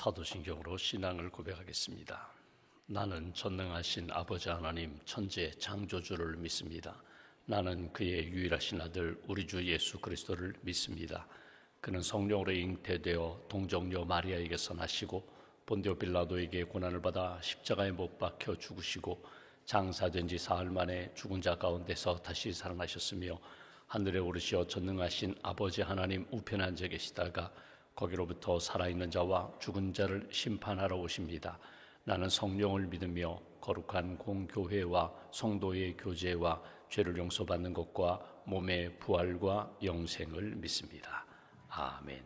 사도신경으로 신앙을 고백하겠습니다. 나는 전능하신 아버지 하나님 천재 창조주를 믿습니다. 나는 그의 유일하신 아들 우리 주 예수 그리스도를 믿습니다. 그는 성령으로 잉태되어 동정녀 마리아에게서 나시고 본디오 빌라도에게 고난을 받아 십자가에 못 박혀 죽으시고 장사된 지 사흘 만에 죽은 자 가운데서 다시 살아나셨으며 하늘에 오르시어 전능하신 아버지 하나님 우편에 앉아 계시다가 거기로부터 살아있는 자와 죽은 자를 심판하러 오십니다. 나는 성령을 믿으며 거룩한 공교회와 성도의 교제와 죄를 용서받는 것과 몸의 부활과 영생을 믿습니다. 아멘.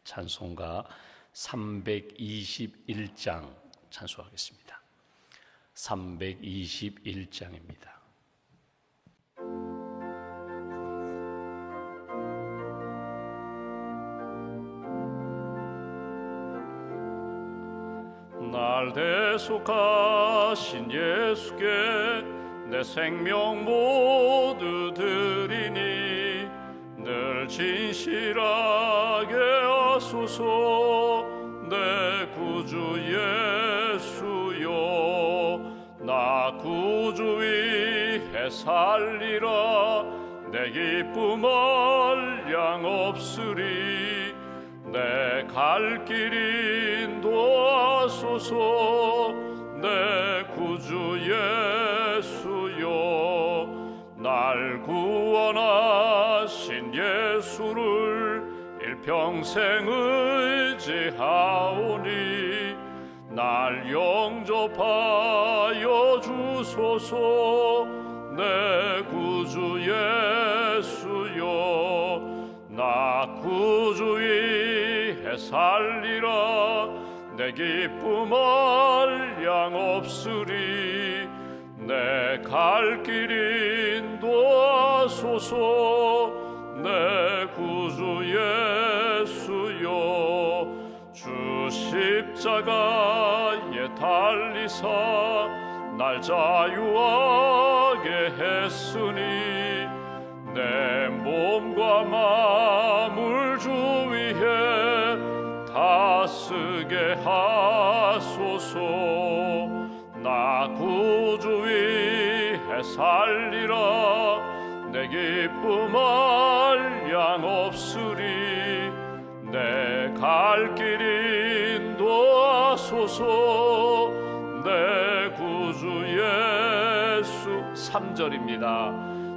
찬송가 321장 찬송하겠습니다. 321장입니다. 날 대속하신 예수께 내 생명 모두 드리니 늘 진실하게 하소서. 내 구주 예수여, 나 구주 위해 살리라. 내 기쁨 한량 없으리. 내 갈 길 인도하소서. 내 구주 예수여, 날 구원하신 예수를 일평생 의지하오니 날 영접하여 주소서. 내 구주 예수여, 나 구주 위해 살리라. 내 기쁨 한량 없으리. 내 갈 길 인도하소서. 내 구주 예수여, 주 십자가에 달리사 날 자유하게 했으니 내 몸과 마음을 주 위해 다쓰게 하소서. 나 구주 위해 살리라. 내 기쁨 한량 없으리. 내 갈 길 인도하소서. 내 구주 예수. 3절입니다.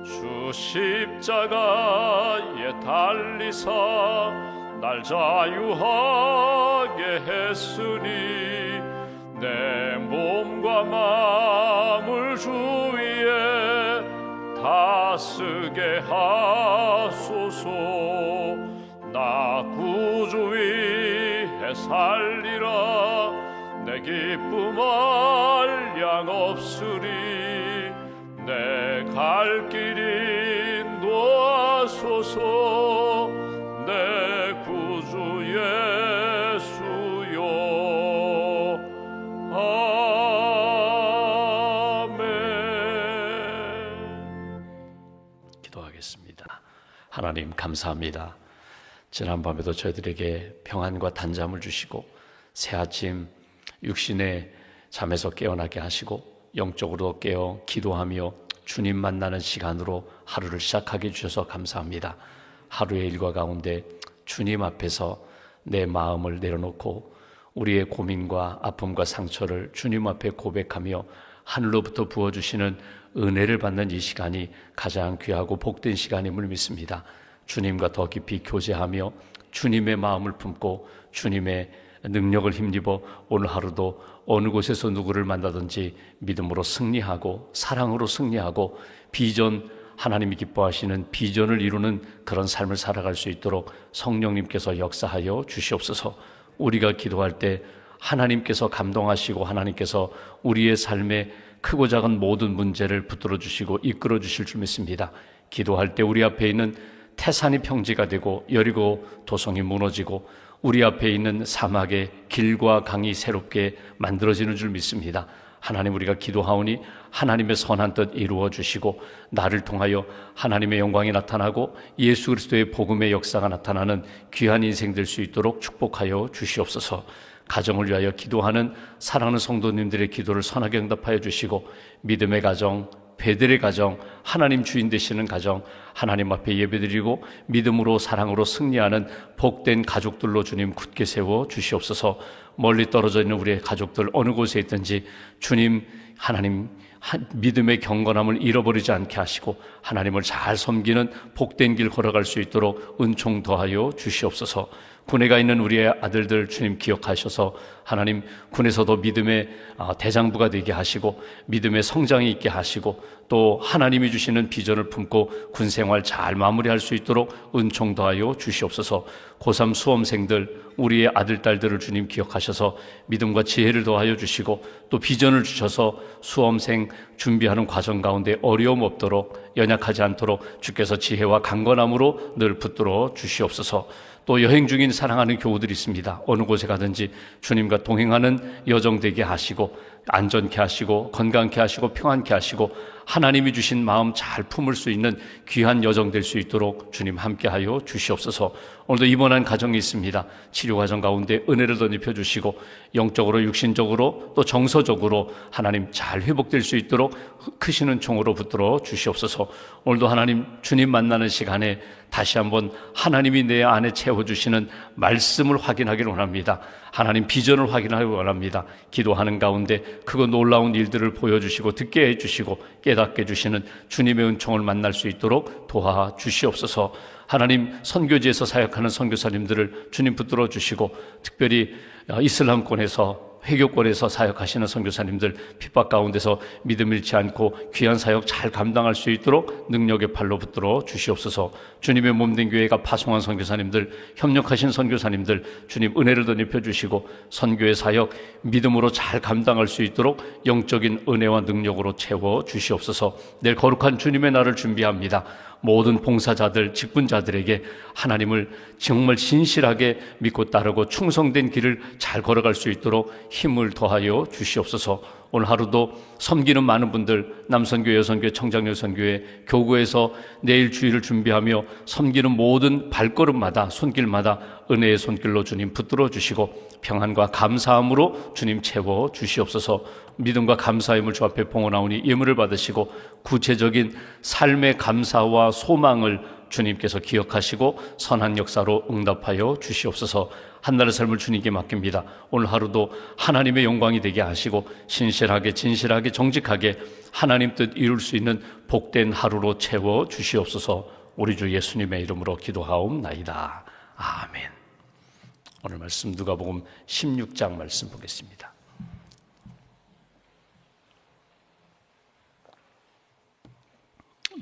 주 십자가에 달리사 날 자유하게 했으니 내 몸과 마음을 주 위에 다쓰게 하소서. 나 구주 위해 살리라. 내 기쁨 한량 없으리. 내 갈 길 인도하소서. 내 구주 예수여. 아멘. 기도하겠습니다. 하나님 감사합니다. 지난밤에도 저희들에게 평안과 단잠을 주시고 새 아침 육신의 잠에서 깨어나게 하시고 영적으로 깨어 기도하며 주님 만나는 시간으로 하루를 시작하게 해주셔서 감사합니다. 하루의 일과 가운데 주님 앞에서 내 마음을 내려놓고 우리의 고민과 아픔과 상처를 주님 앞에 고백하며 하늘로부터 부어주시는 은혜를 받는 이 시간이 가장 귀하고 복된 시간임을 믿습니다. 주님과 더 깊이 교제하며 주님의 마음을 품고 주님의 능력을 힘입어 오늘 하루도 어느 곳에서 누구를 만나든지 믿음으로 승리하고 사랑으로 승리하고 비전, 하나님이 기뻐하시는 비전을 이루는 그런 삶을 살아갈 수 있도록 성령님께서 역사하여 주시옵소서. 우리가 기도할 때 하나님께서 감동하시고 하나님께서 우리의 삶에 크고 작은 모든 문제를 붙들어 주시고 이끌어 주실 줄 믿습니다. 기도할 때 우리 앞에 있는 태산이 평지가 되고 여리고 도성이 무너지고 우리 앞에 있는 사막의 길과 강이 새롭게 만들어지는 줄 믿습니다. 하나님, 우리가 기도하오니 하나님의 선한 뜻 이루어 주시고 나를 통하여 하나님의 영광이 나타나고 예수 그리스도의 복음의 역사가 나타나는 귀한 인생 될 수 있도록 축복하여 주시옵소서. 가정을 위하여 기도하는 사랑하는 성도님들의 기도를 선하게 응답하여 주시고, 믿음의 가정, 베델의 가정, 하나님 주인 되시는 가정, 하나님 앞에 예배드리고 믿음으로 사랑으로 승리하는 복된 가족들로 주님 굳게 세워 주시옵소서. 멀리 떨어져 있는 우리의 가족들 어느 곳에 있든지 주님, 하나님 믿음의 경건함을 잃어버리지 않게 하시고 하나님을 잘 섬기는 복된 길 걸어갈 수 있도록 은총 더하여 주시옵소서. 군에 가 있는 우리의 아들들 주님 기억하셔서 하나님 군에서도 믿음의 대장부가 되게 하시고 믿음의 성장이 있게 하시고 또 하나님이 주시는 비전을 품고 군생활 잘 마무리할 수 있도록 은총 더하여 주시옵소서. 고3 수험생들 우리의 아들, 딸들을 주님 기억하셔서 믿음과 지혜를 더하여 주시고 또 비전을 주셔서 수험생 준비하는 과정 가운데 어려움 없도록 연약하지 않도록 주께서 지혜와 강건함으로 늘 붙들어 주시옵소서. 또 여행 중인 사랑하는 교우들이 있습니다. 어느 곳에 가든지 주님과 동행하는 여정 되게 하시고 안전케 하시고 건강케 하시고 평안케 하시고 하나님이 주신 마음 잘 품을 수 있는 귀한 여정 될 수 있도록 주님 함께하여 주시옵소서. 오늘도 입원한 가정이 있습니다. 치료 과정 가운데 은혜를 덧입혀 주시고 영적으로 육신적으로 또 정서적으로 하나님 잘 회복될 수 있도록 크시는 총으로 붙들어 주시옵소서. 오늘도 하나님 주님 만나는 시간에 다시 한번 하나님이 내 안에 채워주시는 말씀을 확인하기를 원합니다. 하나님 비전을 확인하기를 원합니다. 기도하는 가운데 그거 놀라운 일들을 보여주시고 듣게 해주시고 깨닫게 해주시는 주님의 은총을 만날 수 있도록 도와주시옵소서. 하나님 선교지에서 사역하는 선교사님들을 주님 붙들어 주시고 특별히 이슬람권에서 회교권에서 사역하시는 선교사님들 핍박 가운데서 믿음 잃지 않고 귀한 사역 잘 감당할 수 있도록 능력의 팔로 붙들어 주시옵소서. 주님의 몸된 교회가 파송한 선교사님들, 협력하신 선교사님들 주님 은혜를 덧입혀 주시고 선교의 사역 믿음으로 잘 감당할 수 있도록 영적인 은혜와 능력으로 채워 주시옵소서. 내일 거룩한 주님의 날을 준비합니다. 모든 봉사자들, 직분자들에게 하나님을 정말 신실하게 믿고 따르고 충성된 길을 잘 걸어갈 수 있도록 힘을 더하여 주시옵소서. 오늘 하루도 섬기는 많은 분들, 남선교회, 여선교회, 청장여선교회, 교구에서 내일 주일을 준비하며 섬기는 모든 발걸음마다 손길마다 은혜의 손길로 주님 붙들어 주시고 평안과 감사함으로 주님 채워 주시옵소서. 믿음과 감사의 힘을 주 앞에 봉헌하오니 예물을 받으시고 구체적인 삶의 감사와 소망을 주님께서 기억하시고 선한 역사로 응답하여 주시옵소서. 한날의 삶을 주님께 맡깁니다. 오늘 하루도 하나님의 영광이 되게 하시고 신실하게 진실하게 정직하게 하나님 뜻 이룰 수 있는 복된 하루로 채워 주시옵소서. 우리 주 예수님의 이름으로 기도하옵나이다. 아멘. 오늘 말씀 누가복음 16장 말씀 보겠습니다.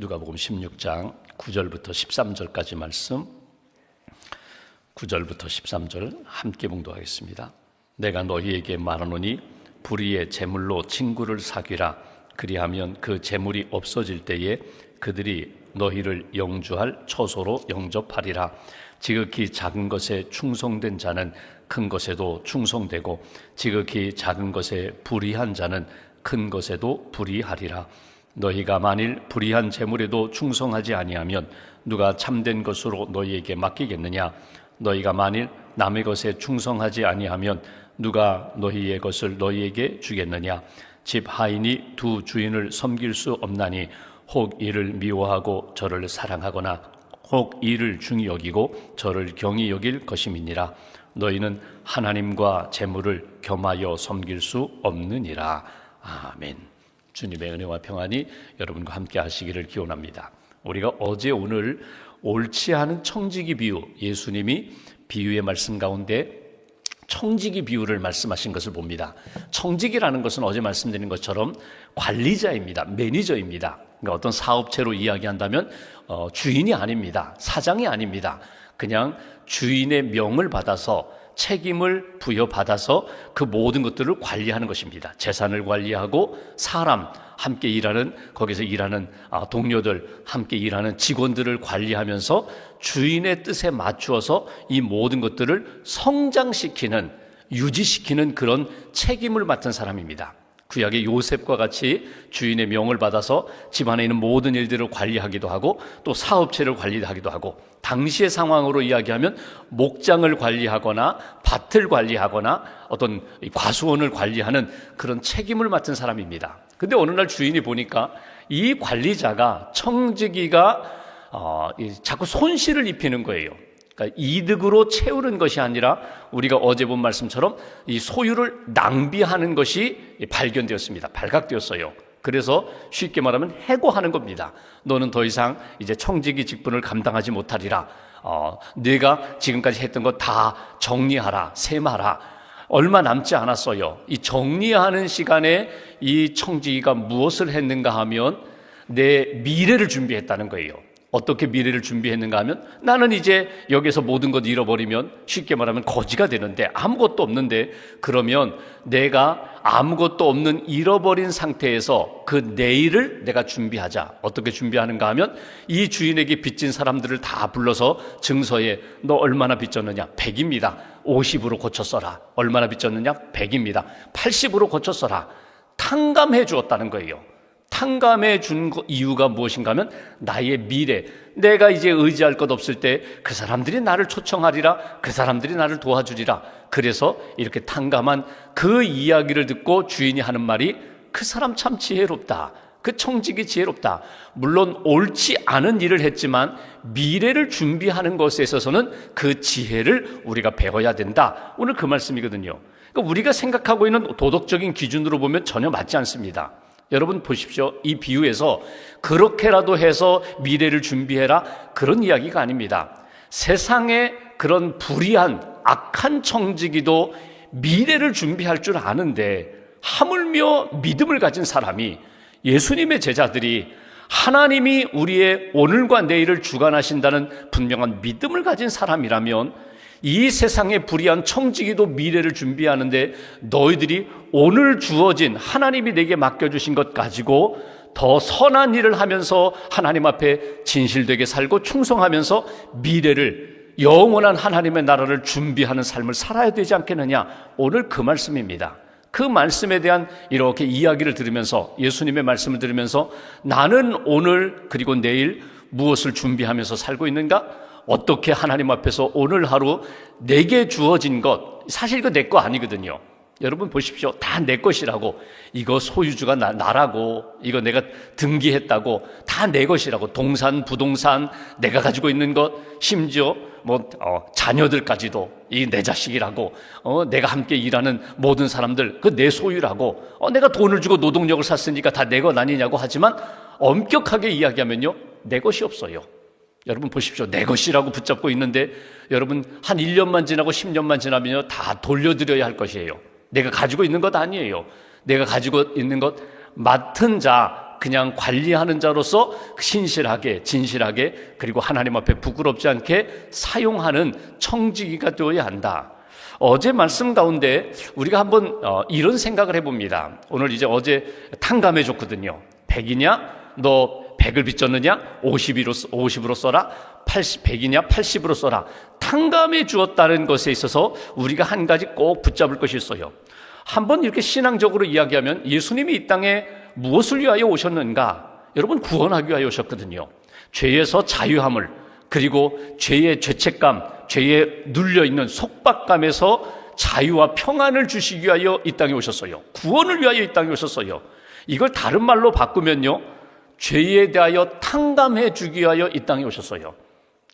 누가복음 16장 9절부터 13절까지 말씀, 9절부터 13절 함께 봉독하겠습니다. 내가 너희에게 말하노니 불의의 재물로 친구를 사귀라. 그리하면 그 재물이 없어질 때에 그들이 너희를 영주할 처소로 영접하리라. 지극히 작은 것에 충성된 자는 큰 것에도 충성되고 지극히 작은 것에 불의한 자는 큰 것에도 불의하리라. 너희가 만일 불의한 재물에도 충성하지 아니하면 누가 참된 것으로 너희에게 맡기겠느냐? 너희가 만일 남의 것에 충성하지 아니하면 누가 너희의 것을 너희에게 주겠느냐? 집 하인이 두 주인을 섬길 수 없나니 혹 이를 미워하고 저를 사랑하거나 혹 이를 중히 여기고 저를 경히 여길 것임이니라. 너희는 하나님과 재물을 겸하여 섬길 수 없느니라. 아멘. 주님의 은혜와 평안이 여러분과 함께 하시기를 기원합니다. 우리가 어제 오늘 옳지 않은 청지기 비유, 예수님이 비유의 말씀 가운데 청지기 비유를 말씀하신 것을 봅니다. 청지기라는 것은 어제 말씀드린 것처럼 관리자입니다. 매니저입니다. 그러니까 어떤 사업체로 이야기한다면 주인이 아닙니다. 사장이 아닙니다. 그냥 주인의 명을 받아서 책임을 부여받아서 그 모든 것들을 관리하는 것입니다. 재산을 관리하고 사람, 함께 일하는, 거기서 일하는 동료들, 함께 일하는 직원들을 관리하면서 주인의 뜻에 맞추어서 이 모든 것들을 성장시키는, 유지시키는 그런 책임을 맡은 사람입니다. 구약의 요셉과 같이 주인의 명을 받아서 집안에 있는 모든 일들을 관리하기도 하고 또 사업체를 관리하기도 하고, 당시의 상황으로 이야기하면 목장을 관리하거나 밭을 관리하거나 어떤 과수원을 관리하는 그런 책임을 맡은 사람입니다. 근데 어느 날 주인이 보니까 이 관리자가, 청지기가 자꾸 손실을 입히는 거예요. 그러니까 이득으로 채우는 것이 아니라 우리가 어제 본 말씀처럼 이 소유를 낭비하는 것이 발견되었습니다. 발각되었어요. 그래서 쉽게 말하면 해고하는 겁니다. 너는 더 이상 이제 청지기 직분을 감당하지 못하리라. 네가 지금까지 했던 거 다 정리하라, 셈하라. 얼마 남지 않았어요. 이 정리하는 시간에 이 청지기가 무엇을 했는가 하면 내 미래를 준비했다는 거예요. 어떻게 미래를 준비했는가 하면, 나는 이제 여기서 모든 것 잃어버리면 쉽게 말하면 거지가 되는데, 아무것도 없는데, 그러면 내가 아무것도 없는 잃어버린 상태에서 그 내일을 내가 준비하자. 어떻게 준비하는가 하면, 이 주인에게 빚진 사람들을 다 불러서 증서에 너 얼마나 빚졌느냐? 100입니다. 50으로 고쳐 써라. 얼마나 빚졌느냐? 100입니다. 80으로 고쳐 써라. 탕감해 주었다는 거예요. 탕감해 준 이유가 무엇인가 하면, 나의 미래, 내가 이제 의지할 것 없을 때 그 사람들이 나를 초청하리라, 그 사람들이 나를 도와주리라. 그래서 이렇게 탕감한 그 이야기를 듣고 주인이 하는 말이, 그 사람 참 지혜롭다, 그 청직이 지혜롭다. 물론 옳지 않은 일을 했지만 미래를 준비하는 것에 있어서는 그 지혜를 우리가 배워야 된다. 오늘 그 말씀이거든요. 그러니까 우리가 생각하고 있는 도덕적인 기준으로 보면 전혀 맞지 않습니다. 여러분 보십시오. 이 비유에서 그렇게라도 해서 미래를 준비해라, 그런 이야기가 아닙니다. 세상에 그런 불의한 악한 청지기도 미래를 준비할 줄 아는데, 하물며 믿음을 가진 사람이, 예수님의 제자들이 하나님이 우리의 오늘과 내일을 주관하신다는 분명한 믿음을 가진 사람이라면, 이 세상에 불의한 청지기도 미래를 준비하는데, 너희들이 오늘 주어진 하나님이 내게 맡겨주신 것 가지고 더 선한 일을 하면서 하나님 앞에 진실되게 살고 충성하면서 미래를, 영원한 하나님의 나라를 준비하는 삶을 살아야 되지 않겠느냐. 오늘 그 말씀입니다. 그 말씀에 대한 이렇게 이야기를 들으면서, 예수님의 말씀을 들으면서 나는 오늘 그리고 내일 무엇을 준비하면서 살고 있는가? 어떻게 하나님 앞에서 오늘 하루 내게 주어진 것, 사실 이거 내 거 아니거든요. 여러분 보십시오. 다 내 것이라고. 이거 소유주가 나라고, 이거 내가 등기했다고, 다 내 것이라고. 동산, 부동산, 내가 가지고 있는 것, 심지어 자녀들까지도 이 내 자식이라고, 내가 함께 일하는 모든 사람들, 그 내 소유라고, 내가 돈을 주고 노동력을 샀으니까 다 내 것 아니냐고 하지만, 엄격하게 이야기하면요, 내 것이 없어요. 여러분 보십시오. 내 것이라고 붙잡고 있는데, 여러분 한 1년만 지나고 10년만 지나면요, 다 돌려드려야 할 것이에요. 내가 가지고 있는 것 아니에요. 내가 가지고 있는 것 맡은 자, 그냥 관리하는 자로서 신실하게, 진실하게, 그리고 하나님 앞에 부끄럽지 않게 사용하는 청지기가 되어야 한다. 어제 말씀 가운데 우리가 한번 이런 생각을 해봅니다. 오늘 이제 어제 탕감해 줬거든요. 100이냐? 너 100을 빚졌느냐? 50으로 써라. 100이냐? 80으로 써라. 탕감해 주었다는 것에 있어서 우리가 한 가지 꼭 붙잡을 것이 있어요. 한번 이렇게 신앙적으로 이야기하면, 예수님이 이 땅에 무엇을 위하여 오셨는가? 여러분, 구원하기 위하여 오셨거든요. 죄에서 자유함을, 그리고 죄의 죄책감, 죄에 눌려있는 속박감에서 자유와 평안을 주시기 위하여 이 땅에 오셨어요. 구원을 위하여 이 땅에 오셨어요. 이걸 다른 말로 바꾸면요, 죄에 대하여 탕감해 주기 위하여 이 땅에 오셨어요.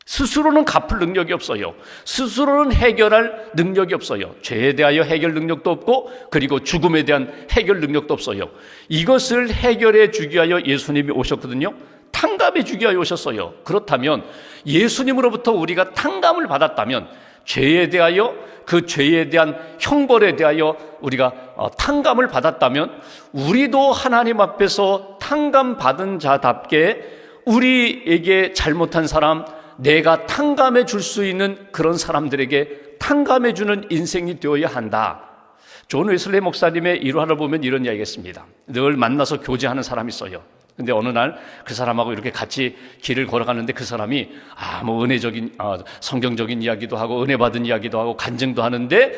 스스로는 갚을 능력이 없어요. 스스로는 해결할 능력이 없어요. 죄에 대하여 해결 능력도 없고, 그리고 죽음에 대한 해결 능력도 없어요. 이것을 해결해 주기 위하여 예수님이 오셨거든요. 탕감해 주기 위하여 오셨어요. 그렇다면 예수님으로부터 우리가 탕감을 받았다면, 죄에 대하여, 그 죄에 대한 형벌에 대하여 우리가 탕감을 받았다면, 우리도 하나님 앞에서 탕감받은 자답게 우리에게 잘못한 사람, 내가 탕감해 줄 수 있는 그런 사람들에게 탕감해 주는 인생이 되어야 한다. 존 웨슬리 목사님의 일화를 보면 이런 이야기가 있습니다. 늘 만나서 교제하는 사람이 있어요. 근데 어느 날 그 사람하고 이렇게 같이 길을 걸어가는데, 그 사람이 은혜적인 성경적인 이야기도 하고 은혜 받은 이야기도 하고 간증도 하는데,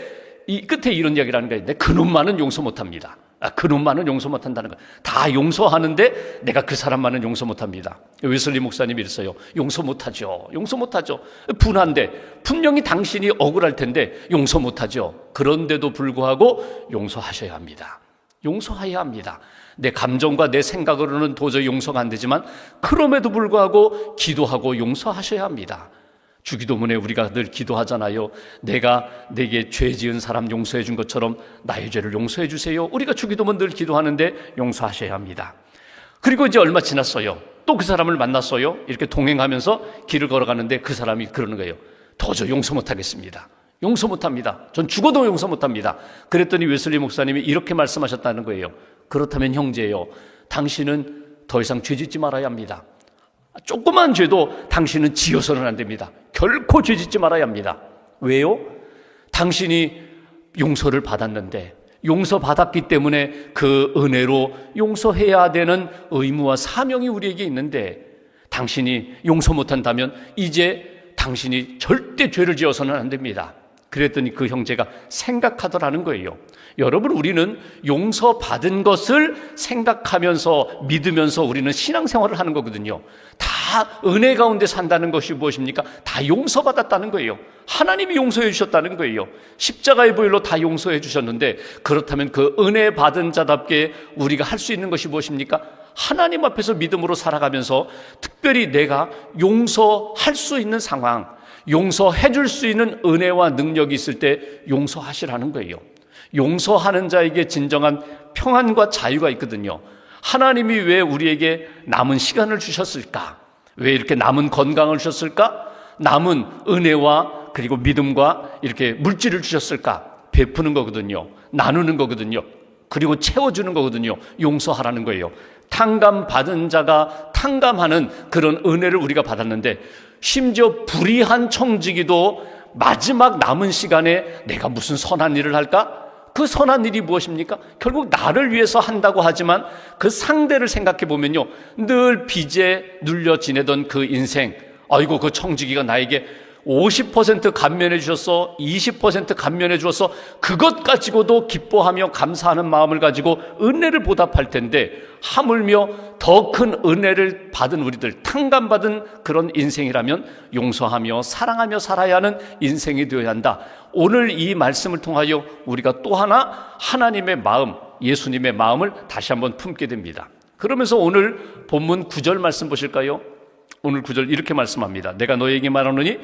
이 끝에 이런 이야기를 하는 게 있는데, 그놈만은 용서 못합니다. 그놈만은 용서 못한다는 거예요. 다 용서하는데 내가 그 사람만은 용서 못합니다. 웨슬리 목사님이 이랬어요. 용서 못하죠. 용서 못하죠. 분한데 분명히 당신이 억울할 텐데 용서 못하죠. 그런데도 불구하고 용서하셔야 합니다. 용서해야 합니다. 내 감정과 내 생각으로는 도저히 용서가 안 되지만 그럼에도 불구하고 기도하고 용서하셔야 합니다. 주기도문에 우리가 늘 기도하잖아요. 내가 내게 죄 지은 사람 용서해 준 것처럼 나의 죄를 용서해 주세요. 우리가 주기도문 늘 기도하는데 용서하셔야 합니다. 그리고 이제 얼마 지났어요. 또 그 사람을 만났어요. 이렇게 동행하면서 길을 걸어가는데 그 사람이 그러는 거예요. 도저히 용서 못하겠습니다. 용서 못합니다. 전 죽어도 용서 못합니다. 그랬더니 웨슬리 목사님이 이렇게 말씀하셨다는 거예요. 그렇다면 형제요, 당신은 더 이상 죄짓지 말아야 합니다. 조그만 죄도 당신은 지어서는 안 됩니다. 결코 죄짓지 말아야 합니다. 왜요? 당신이 용서를 받았는데 용서받았기 때문에 그 은혜로 용서해야 되는 의무와 사명이 우리에게 있는데 당신이 용서 못한다면 이제 당신이 절대 죄를 지어서는 안 됩니다. 그랬더니 그 형제가 생각하더라는 거예요. 여러분, 우리는 용서받은 것을 생각하면서 믿으면서 우리는 신앙생활을 하는 거거든요. 다 은혜 가운데 산다는 것이 무엇입니까? 다 용서받았다는 거예요. 하나님이 용서해 주셨다는 거예요. 십자가의 보혈로 다 용서해 주셨는데 그렇다면 그 은혜 받은 자답게 우리가 할 수 있는 것이 무엇입니까? 하나님 앞에서 믿음으로 살아가면서 특별히 내가 용서할 수 있는 상황, 용서해 줄 수 있는 은혜와 능력이 있을 때 용서하시라는 거예요. 용서하는 자에게 진정한 평안과 자유가 있거든요. 하나님이 왜 우리에게 남은 시간을 주셨을까? 왜 이렇게 남은 건강을 주셨을까? 남은 은혜와 그리고 믿음과 이렇게 물질을 주셨을까? 베푸는 거거든요. 나누는 거거든요. 그리고 채워주는 거거든요. 용서하라는 거예요. 탕감받은 자가 탕감하는 그런 은혜를 우리가 받았는데 심지어 불의한 청지기도 마지막 남은 시간에 내가 무슨 선한 일을 할까? 그 선한 일이 무엇입니까? 결국 나를 위해서 한다고 하지만 그 상대를 생각해 보면요, 늘 빚에 눌려 지내던 그 인생, 아이고 그 청지기가 나에게 50% 감면해 주셨어, 20% 감면해 주었어, 그것 가지고도 기뻐하며 감사하는 마음을 가지고 은혜를 보답할 텐데 하물며 더 큰 은혜를 받은 우리들, 탕감받은 그런 인생이라면 용서하며 사랑하며 살아야 하는 인생이 되어야 한다. 오늘 이 말씀을 통하여 우리가 또 하나 하나님의 마음, 예수님의 마음을 다시 한번 품게 됩니다. 그러면서 오늘 본문 9절 말씀 보실까요? 오늘 9절 이렇게 말씀합니다. 내가 너에게 말하노니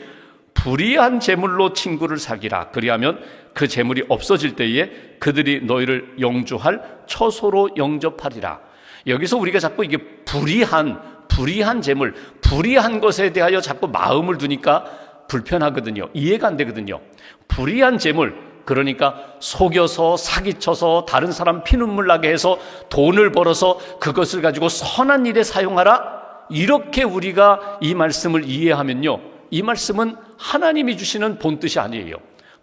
불의한 재물로 친구를 사귀라. 그리하면 그 재물이 없어질 때에 그들이 너희를 영주할 처소로 영접하리라. 여기서 우리가 자꾸 이게 불의한 재물, 불의한 것에 대하여 자꾸 마음을 두니까 불편하거든요. 이해가 안 되거든요. 불의한 재물, 그러니까 속여서 사기쳐서 다른 사람 피눈물 나게 해서 돈을 벌어서 그것을 가지고 선한 일에 사용하라. 이렇게 우리가 이 말씀을 이해하면요, 이 말씀은 하나님이 주시는 본뜻이 아니에요.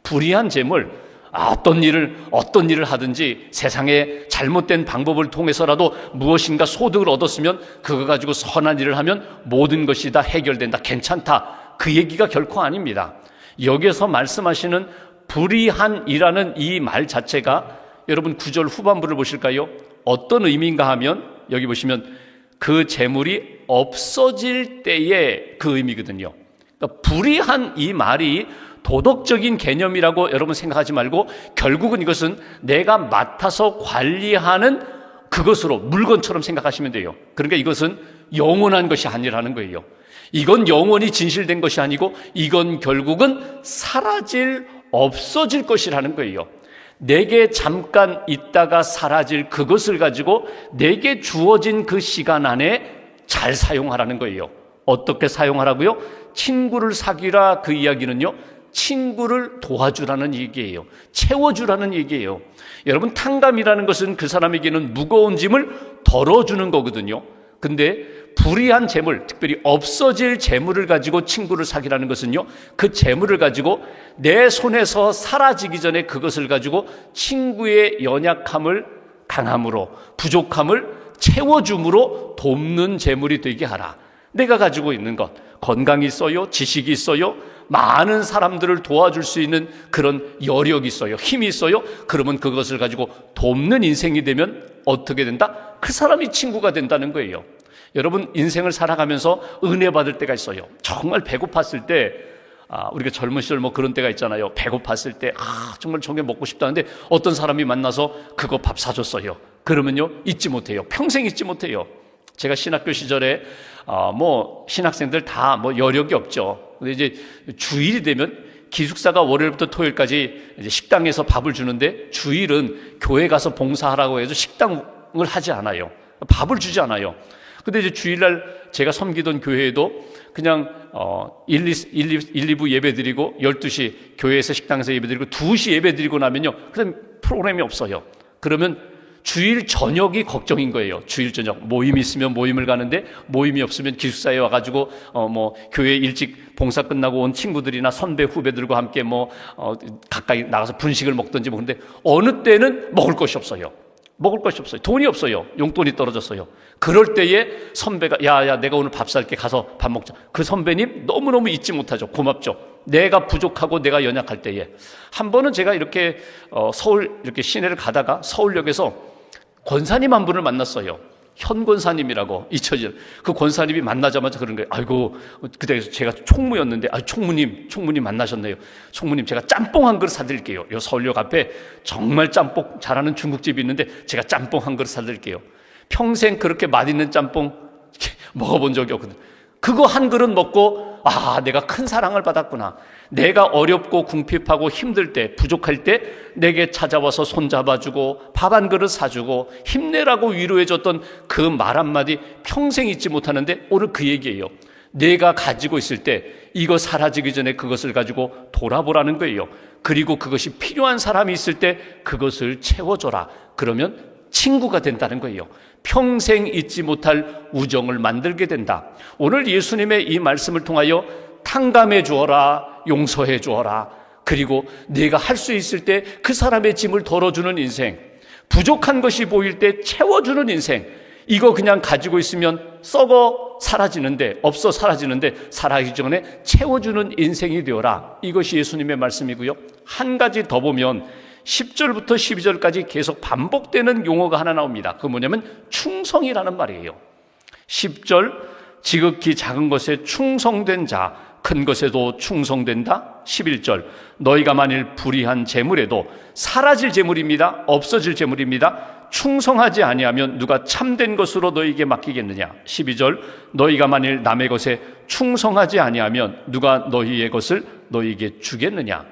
불의한 재물, 어떤 일을 하든지 세상에 잘못된 방법을 통해서라도 무엇인가 소득을 얻었으면 그거 가지고 선한 일을 하면 모든 것이 다 해결된다, 괜찮다, 그 얘기가 결코 아닙니다. 여기서 말씀하시는 불의한이라는 이 말 자체가 여러분 9절 후반부를 보실까요? 어떤 의미인가 하면 여기 보시면 그 재물이 없어질 때의 그 의미거든요. 그러니까 불의한 이 말이 도덕적인 개념이라고 여러분 생각하지 말고 결국은 이것은 내가 맡아서 관리하는 그것으로 물건처럼 생각하시면 돼요. 그러니까 이것은 영원한 것이 아니라는 거예요. 이건 영원히 진실된 것이 아니고 이건 결국은 사라질, 없어질 것이라는 거예요. 내게 잠깐 있다가 사라질 그것을 가지고 내게 주어진 그 시간 안에 잘 사용하라는 거예요. 어떻게 사용하라고요? 친구를 사귀라, 그 이야기는요, 친구를 도와주라는 얘기예요. 채워주라는 얘기예요. 여러분, 탕감이라는 것은 그 사람에게는 무거운 짐을 덜어주는 거거든요. 근데 불의한 재물, 특별히 없어질 재물을 가지고 친구를 사귀라는 것은요, 그 재물을 가지고 내 손에서 사라지기 전에 그것을 가지고 친구의 연약함을, 강함으로, 부족함을 채워줌으로 돕는 재물이 되게 하라. 내가 가지고 있는 것, 건강이 있어요, 지식이 있어요, 많은 사람들을 도와줄 수 있는 그런 여력이 있어요, 힘이 있어요. 그러면 그것을 가지고 돕는 인생이 되면 어떻게 된다? 그 사람이 친구가 된다는 거예요. 여러분, 인생을 살아가면서 은혜 받을 때가 있어요. 정말 배고팠을 때, 우리가 젊은 시절 뭐 그런 때가 있잖아요. 배고팠을 때 정말 저게 먹고 싶다는데 어떤 사람이 만나서 그거 밥 사줬어요. 그러면요, 잊지 못해요. 평생 잊지 못해요. 제가 신학교 시절에 뭐 신학생들 다 뭐 여력이 없죠. 근데 이제 주일이 되면 기숙사가 월요일부터 토요일까지 이제 식당에서 밥을 주는데, 주일은 교회 가서 봉사하라고 해서 식당을 하지 않아요. 밥을 주지 않아요. 근데 이제 주일날 제가 섬기던 교회에도 그냥 1, 2부 예배 드리고 12시 교회에서 식당에서 예배 드리고 2시 예배 드리고 나면요, 그다음 프로그램이 없어요. 그러면 주일 저녁이 걱정인 거예요. 주일 저녁 모임이 있으면 모임을 가는데, 모임이 없으면 기숙사에 와가지고 뭐 교회 일찍 봉사 끝나고 온 친구들이나 선배 후배들과 함께 가까이 나가서 분식을 먹든지 뭐. 근데 어느 때는 먹을 것이 없어요. 먹을 것이 없어요. 돈이 없어요. 용돈이 떨어졌어요. 그럴 때에 선배가 야 내가 오늘 밥 살게, 가서 밥 먹자. 그 선배님 너무너무 잊지 못하죠. 고맙죠. 내가 부족하고 내가 연약할 때에. 한 번은 제가 이렇게 서울 이렇게 시내를 가다가 서울역에서 권사님 한 분을 만났어요. 현 권사님이라고, 잊혀질. 그 권사님이 만나자마자 그런 거예요. 아이고, 그때 제가 총무였는데, 총무님 만나셨네요. 총무님, 제가 짬뽕 한 그릇 사드릴게요. 요 서울역 앞에 정말 짬뽕 잘하는 중국집이 있는데 제가 짬뽕 한 그릇 사드릴게요. 평생 그렇게 맛있는 짬뽕 먹어본 적이 없거든요. 그거 한 그릇 먹고 내가 큰 사랑을 받았구나. 내가 어렵고 궁핍하고 힘들 때, 부족할 때 내게 찾아와서 손잡아주고 밥 한 그릇 사주고 힘내라고 위로해줬던 그 말 한마디 평생 잊지 못하는데, 오늘 그 얘기예요. 내가 가지고 있을 때 이거 사라지기 전에 그것을 가지고 돌아보라는 거예요. 그리고 그것이 필요한 사람이 있을 때 그것을 채워줘라. 그러면 친구가 된다는 거예요. 평생 잊지 못할 우정을 만들게 된다. 오늘 예수님의 이 말씀을 통하여 탕감해 주어라, 용서해 주어라, 그리고 내가 할 수 있을 때 그 사람의 짐을 덜어주는 인생, 부족한 것이 보일 때 채워주는 인생, 이거 그냥 가지고 있으면 썩어 사라지는데, 없어 사라지는데, 살아가기 전에 채워주는 인생이 되어라. 이것이 예수님의 말씀이고요. 한 가지 더 보면 10절부터 12절까지 계속 반복되는 용어가 하나 나옵니다. 그건 뭐냐면 충성이라는 말이에요. 10절, 지극히 작은 것에 충성된 자 큰 것에도 충성된다. 11절, 너희가 만일 불의한 재물에도, 사라질 재물입니다. 없어질 재물입니다. 충성하지 아니하면 누가 참된 것으로 너희에게 맡기겠느냐. 12절, 너희가 만일 남의 것에 충성하지 아니하면 누가 너희의 것을 너희에게 주겠느냐.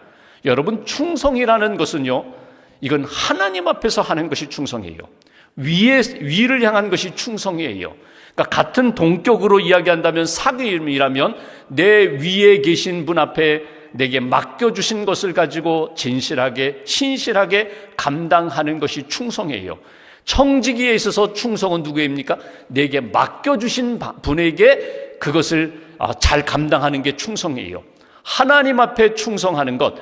여러분, 충성이라는 것은요, 이건 하나님 앞에서 하는 것이 충성이에요. 위를 향한 것이 충성이에요. 그러니까 같은 동격으로 이야기한다면, 사귐이라면 내 위에 계신 분 앞에 내게 맡겨주신 것을 가지고 진실하게, 신실하게 감당하는 것이 충성이에요. 청지기에 있어서 충성은 누구입니까? 내게 맡겨주신 분에게 그것을 잘 감당하는 게 충성이에요. 하나님 앞에 충성하는 것,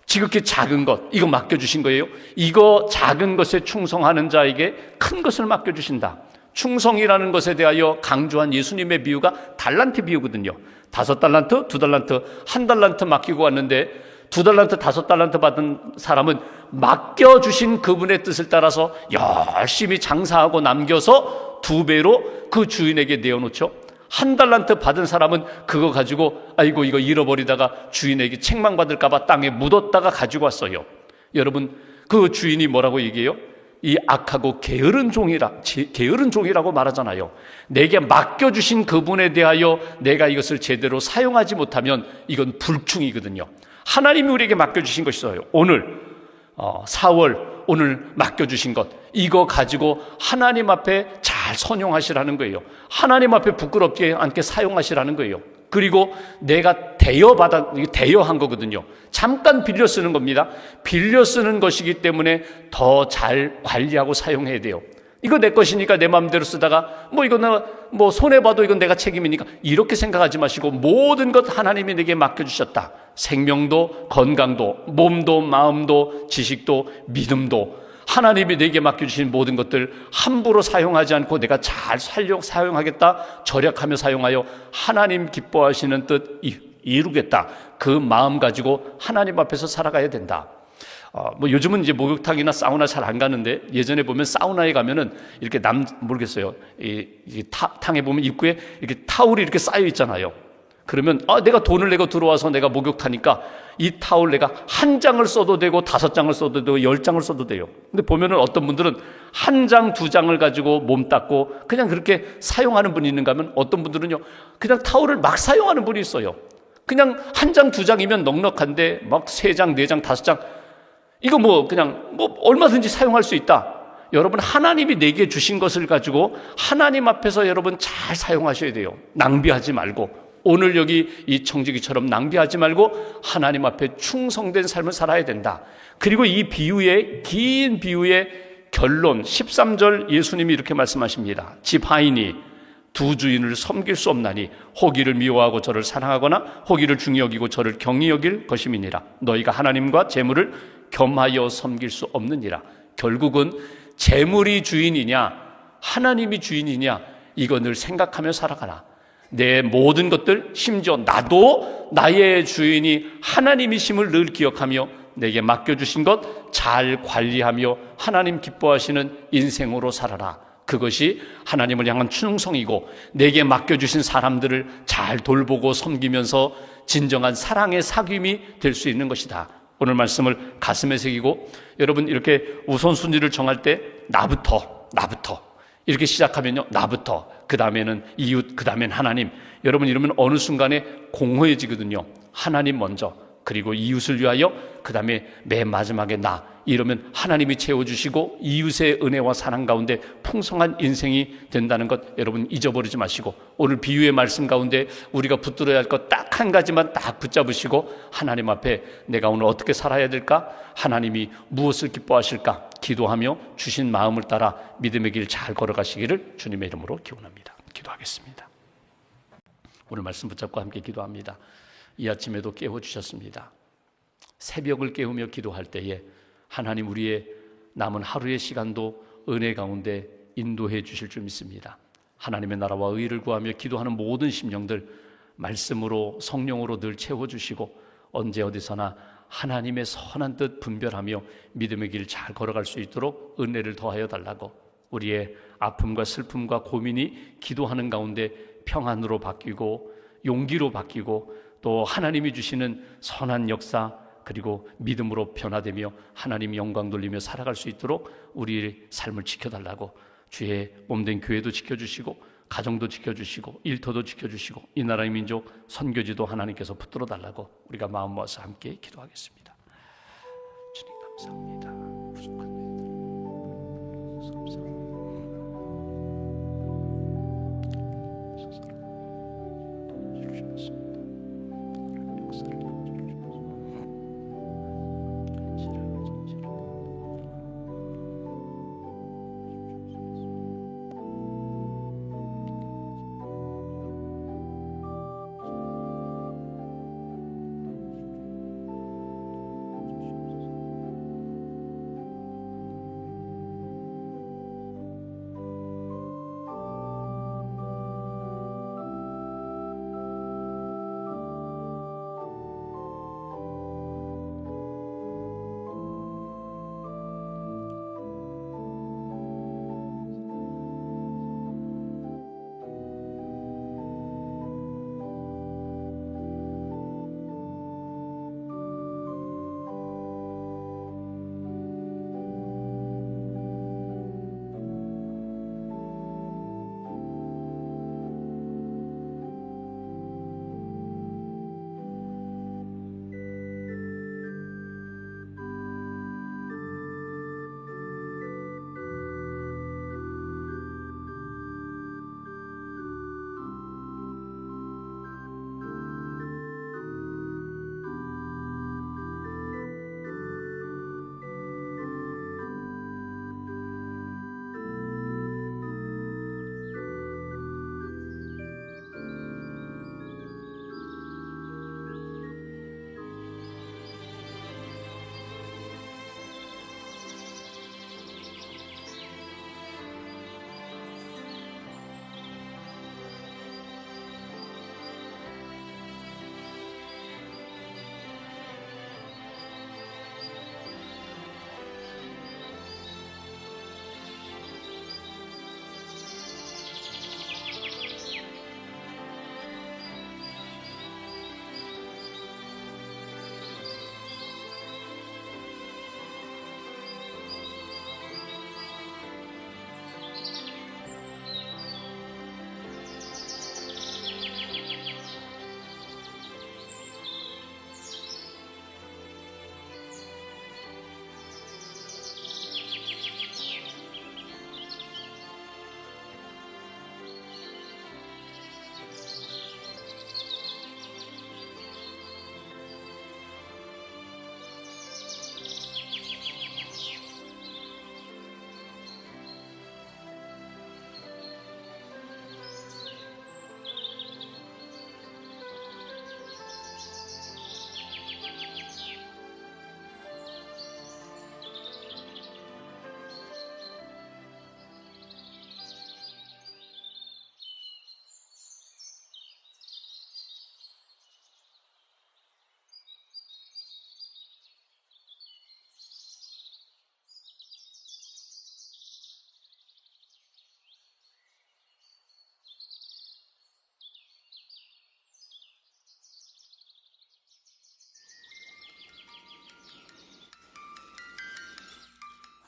지극히 작은 것, 이거 맡겨주신 거예요. 이거 작은 것에 충성하는 자에게 큰 것을 맡겨주신다. 충성이라는 것에 대하여 강조한 예수님의 비유가 달란트 비유거든요. 5달란트, 2달란트, 1달란트 맡기고 왔는데 2달란트, 5달란트 받은 사람은 맡겨주신 그분의 뜻을 따라서 열심히 장사하고 남겨서 2배로 그 주인에게 내어놓죠. 1달란트 받은 사람은 그거 가지고 아이고 이거 잃어버리다가 주인에게 책망받을까봐 땅에 묻었다가 가지고 왔어요. 여러분, 그 주인이 뭐라고 얘기해요? 이 악하고 게으른 종이라고 말하잖아요. 내게 맡겨주신 그분에 대하여 내가 이것을 제대로 사용하지 못하면 이건 불충이거든요. 하나님이 우리에게 맡겨주신 것이 있어요. 오늘 4월 오늘 맡겨주신 것, 이거 가지고 하나님 앞에 잘 선용하시라는 거예요. 하나님 앞에 부끄럽지 않게 사용하시라는 거예요. 그리고 내가 대여한 거거든요. 잠깐 빌려 쓰는 겁니다. 빌려 쓰는 것이기 때문에 더 잘 관리하고 사용해야 돼요. 이거 내 것이니까 내 마음대로 쓰다가 이거 내가 손해봐도 이건 내가 책임이니까 이렇게 생각하지 마시고, 모든 것 하나님이 내게 맡겨주셨다. 생명도, 건강도, 몸도, 마음도, 지식도, 믿음도, 하나님이 내게 맡겨주신 모든 것들 함부로 사용하지 않고 내가 잘 사용하겠다, 절약하며 사용하여 하나님 기뻐하시는 뜻 이루겠다, 그 마음 가지고 하나님 앞에서 살아가야 된다. 요즘은 이제 목욕탕이나 사우나 잘 안 가는데, 예전에 보면 사우나에 가면은 이렇게 모르겠어요. 이 탕에 보면 입구에 이렇게 타올이 이렇게 쌓여 있잖아요. 그러면 내가 돈을 내고 들어와서 내가 목욕하니까 이 타올 내가 한 장을 써도 되고 5장을 써도 되고 10장을 써도 돼요. 근데 보면은 어떤 분들은 한 장, 2장을 가지고 몸 닦고 그냥 그렇게 사용하는 분이 있는가 하면, 어떤 분들은요 그냥 타올을 막 사용하는 분이 있어요. 그냥 한 장, 2장이면 넉넉한데 막 3장, 4장, 5장, 이거 그냥 얼마든지 사용할 수 있다. 여러분, 하나님이 내게 주신 것을 가지고 하나님 앞에서 여러분 잘 사용하셔야 돼요. 낭비하지 말고, 오늘 여기 이 청지기처럼 낭비하지 말고 하나님 앞에 충성된 삶을 살아야 된다. 그리고 이 비유의, 긴 비유의 결론 13절, 예수님이 이렇게 말씀하십니다. 집 하인이 두 주인을 섬길 수 없나니 호기를 미워하고 저를 사랑하거나 호기를 중히 여기고 저를 경히 여길 것임이니라. 너희가 하나님과 재물을 겸하여 섬길 수 없느니라. 결국은 재물이 주인이냐 하나님이 주인이냐, 이거 늘 생각하며 살아가라. 내 모든 것들, 심지어 나도 나의 주인이 하나님이심을 늘 기억하며 내게 맡겨주신 것 잘 관리하며 하나님 기뻐하시는 인생으로 살아라. 그것이 하나님을 향한 충성이고, 내게 맡겨주신 사람들을 잘 돌보고 섬기면서 진정한 사랑의 사귐이 될 수 있는 것이다. 오늘 말씀을 가슴에 새기고, 여러분 이렇게 우선순위를 정할 때 나부터 이렇게 시작하면요, 나부터, 그 다음에는 이웃, 그 다음엔 하나님. 여러분 이러면 어느 순간에 공허해지거든요. 하나님 먼저, 그리고 이웃을 위하여, 그 다음에 맨 마지막에 나. 이러면 하나님이 채워주시고 이웃의 은혜와 사랑 가운데 풍성한 인생이 된다는 것 여러분 잊어버리지 마시고, 오늘 비유의 말씀 가운데 우리가 붙들어야 할 것 딱 한 가지만 딱 붙잡으시고, 하나님 앞에 내가 오늘 어떻게 살아야 될까, 하나님이 무엇을 기뻐하실까 기도하며 주신 마음을 따라 믿음의 길 잘 걸어가시기를 주님의 이름으로 기원합니다. 기도하겠습니다. 오늘 말씀 붙잡고 함께 기도합니다. 이 아침에도 깨워주셨습니다. 새벽을 깨우며 기도할 때에 하나님 우리의 남은 하루의 시간도 은혜 가운데 인도해 주실 줄 믿습니다. 하나님의 나라와 의를 구하며 기도하는 모든 심령들 말씀으로, 성령으로 늘 채워주시고, 언제 어디서나 하나님의 선한 뜻 분별하며 믿음의 길 잘 걸어갈 수 있도록 은혜를 더하여 달라고, 우리의 아픔과 슬픔과 고민이 기도하는 가운데 평안으로 바뀌고 용기로 바뀌고, 또 하나님이 주시는 선한 역사, 그리고 믿음으로 변화되며 하나님 영광 돌리며 살아갈 수 있도록 우리의 삶을 지켜달라고, 주의 몸된 교회도 지켜주시고 가정도 지켜주시고 일터도 지켜주시고 이 나라의 민족 선교지도 하나님께서 붙들어 달라고 우리가 마음 모아서 함께 기도하겠습니다. 주님 감사합니다.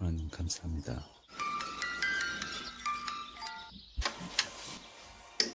하나님 감사합니다.